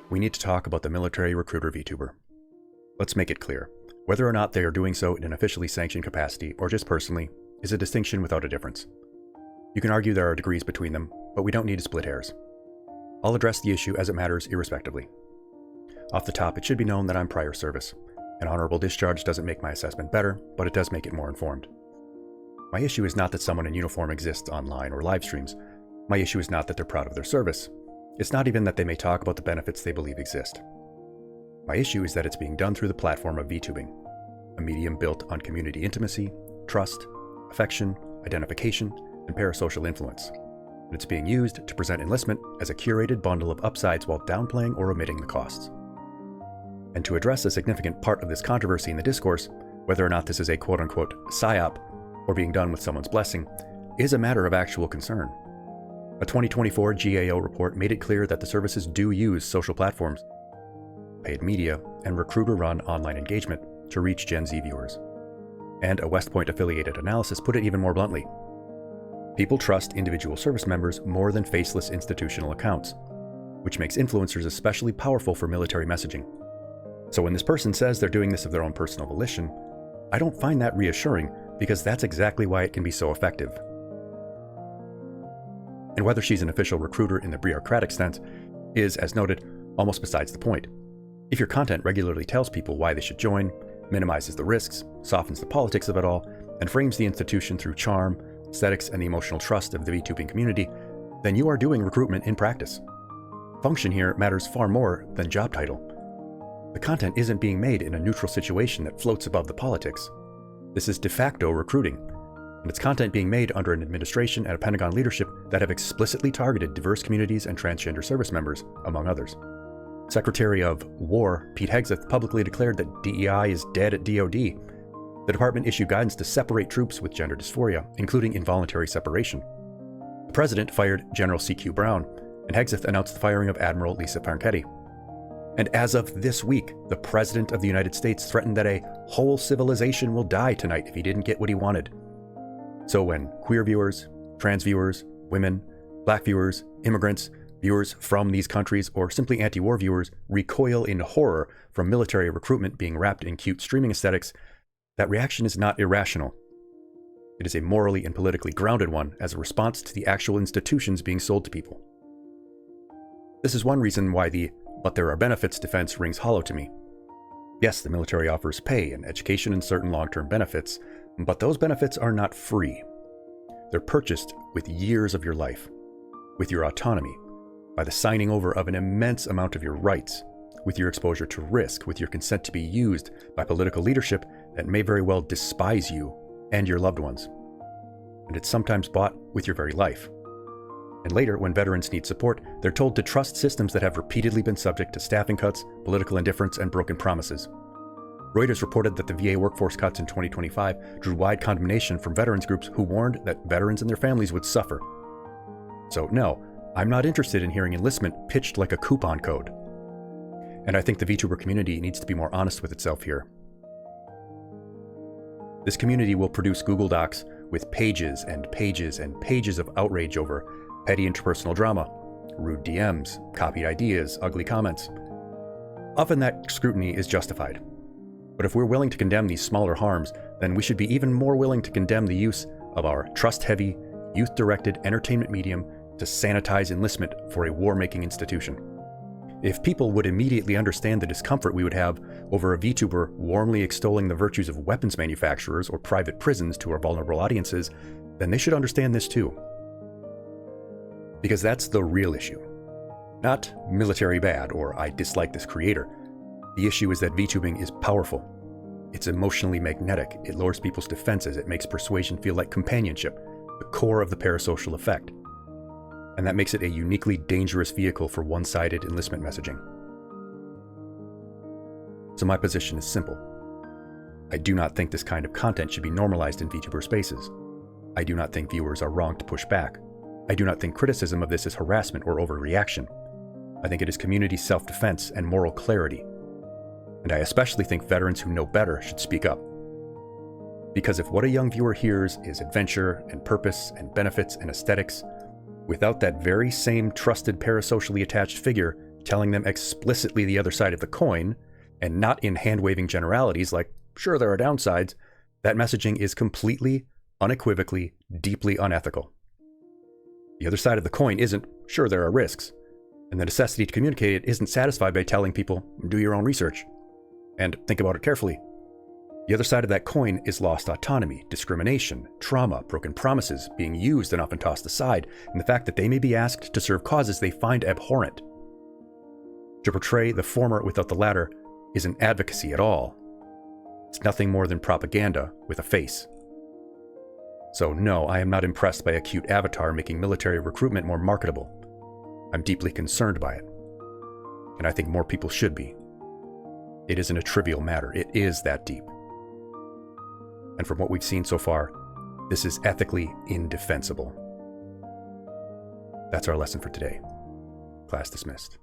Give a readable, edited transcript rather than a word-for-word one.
we need to talk about the military recruiter VTuber. Let's make it clear. Whether or not they are doing so in an officially sanctioned capacity or just personally is a distinction without a difference. You can argue there are degrees between them, but we don't need to split hairs. I'll address the issue as it matters irrespectively. Off the top, it should be known that I'm prior service. An honorable discharge doesn't make my assessment better, but it does make it more informed. My issue is not that someone in uniform exists online or live streams. My issue is not that they're proud of their service. It's not even that they may talk about the benefits they believe exist. My issue is that it's being done through the platform of VTubing, a medium built on community intimacy, trust, affection, identification, and parasocial influence. And it's being used to present enlistment as a curated bundle of upsides while downplaying or omitting the costs. And to address a significant part of this controversy in the discourse, whether or not this is a quote-unquote psyop or being done with someone's blessing, is a matter of actual concern. A 2024 GAO report made it clear that the services do use social platforms, paid media, and recruiter-run online engagement to reach Gen Z viewers. And a West Point-affiliated analysis put it even more bluntly. People trust individual service members more than faceless institutional accounts, which makes influencers especially powerful for military messaging. So when this person says they're doing this of their own personal volition, I don't find that reassuring because that's exactly why it can be so effective. And whether she's an official recruiter in the bureaucratic sense is, as noted, almost besides the point. If your content regularly tells people why they should join, minimizes the risks, softens the politics of it all, and frames the institution through charm, aesthetics, and the emotional trust of the VTubing community, then you are doing recruitment in practice. Function here matters far more than job title. The content isn't being made in a neutral situation that floats above the politics. This is de facto recruiting, and it's content being made under an administration and a Pentagon leadership that have explicitly targeted diverse communities and transgender service members, among others. Secretary of War Pete Hegseth publicly declared that DEI is dead at DoD. The department issued guidance to separate troops with gender dysphoria, including involuntary separation. The president fired General C.Q. Brown, and Hegseth announced the firing of Admiral Lisa Franchetti. And as of this week, the President of the United States threatened that a whole civilization will die tonight if he didn't get what he wanted. So when queer viewers, trans viewers, women, black viewers, immigrants, viewers from these countries, or simply anti-war viewers recoil in horror from military recruitment being wrapped in cute streaming aesthetics, that reaction is not irrational. It is a morally and politically grounded one as a response to the actual institutions being sold to people. This is one reason why the "but there are benefits" defense rings hollow to me. Yes, the military offers pay and education and certain long-term benefits, but those benefits are not free. They're purchased with years of your life, with your autonomy, by the signing over of an immense amount of your rights, with your exposure to risk, with your consent to be used by political leadership that may very well despise you and your loved ones. And it's sometimes bought with your very life. And later, when veterans need support, they're told to trust systems that have repeatedly been subject to staffing cuts, political indifference, and broken promises. Reuters reported that the VA workforce cuts in 2025 drew wide condemnation from veterans groups who warned that veterans and their families would suffer. So no, I'm not interested in hearing enlistment pitched like a coupon code. And I think the VTuber community needs to be more honest with itself here. This community will produce Google Docs with pages and pages and pages of outrage over petty interpersonal drama, rude DMs, copied ideas, ugly comments. Often that scrutiny is justified. But if we're willing to condemn these smaller harms, then we should be even more willing to condemn the use of our trust-heavy, youth-directed entertainment medium to sanitize enlistment for a war-making institution. If people would immediately understand the discomfort we would have over a VTuber warmly extolling the virtues of weapons manufacturers or private prisons to our vulnerable audiences, then they should understand this too. Because that's the real issue. Not military bad or I dislike this creator. The issue is that VTubing is powerful. It's emotionally magnetic. It lowers people's defenses. It makes persuasion feel like companionship, the core of the parasocial effect. And that makes it a uniquely dangerous vehicle for one-sided enlistment messaging. So my position is simple. I do not think this kind of content should be normalized in VTuber spaces. I do not think viewers are wrong to push back. I do not think criticism of this is harassment or overreaction. I think it is community self-defense and moral clarity. And I especially think veterans who know better should speak up. Because if what a young viewer hears is adventure and purpose and benefits and aesthetics, without that very same trusted parasocially attached figure telling them explicitly the other side of the coin, and not in hand-waving generalities like, sure, there are downsides, that messaging is completely, unequivocally, deeply unethical. The other side of the coin isn't, sure, there are risks, and the necessity to communicate it isn't satisfied by telling people, do your own research, and think about it carefully. The other side of that coin is lost autonomy, discrimination, trauma, broken promises being used and often tossed aside, and the fact that they may be asked to serve causes they find abhorrent. To portray the former without the latter isn't advocacy at all. It's nothing more than propaganda with a face. So no, I am not impressed by a cute avatar making military recruitment more marketable. I'm deeply concerned by it. And I think more people should be. It isn't a trivial matter. It is that deep. And from what we've seen so far, this is ethically indefensible. That's our lesson for today. Class dismissed.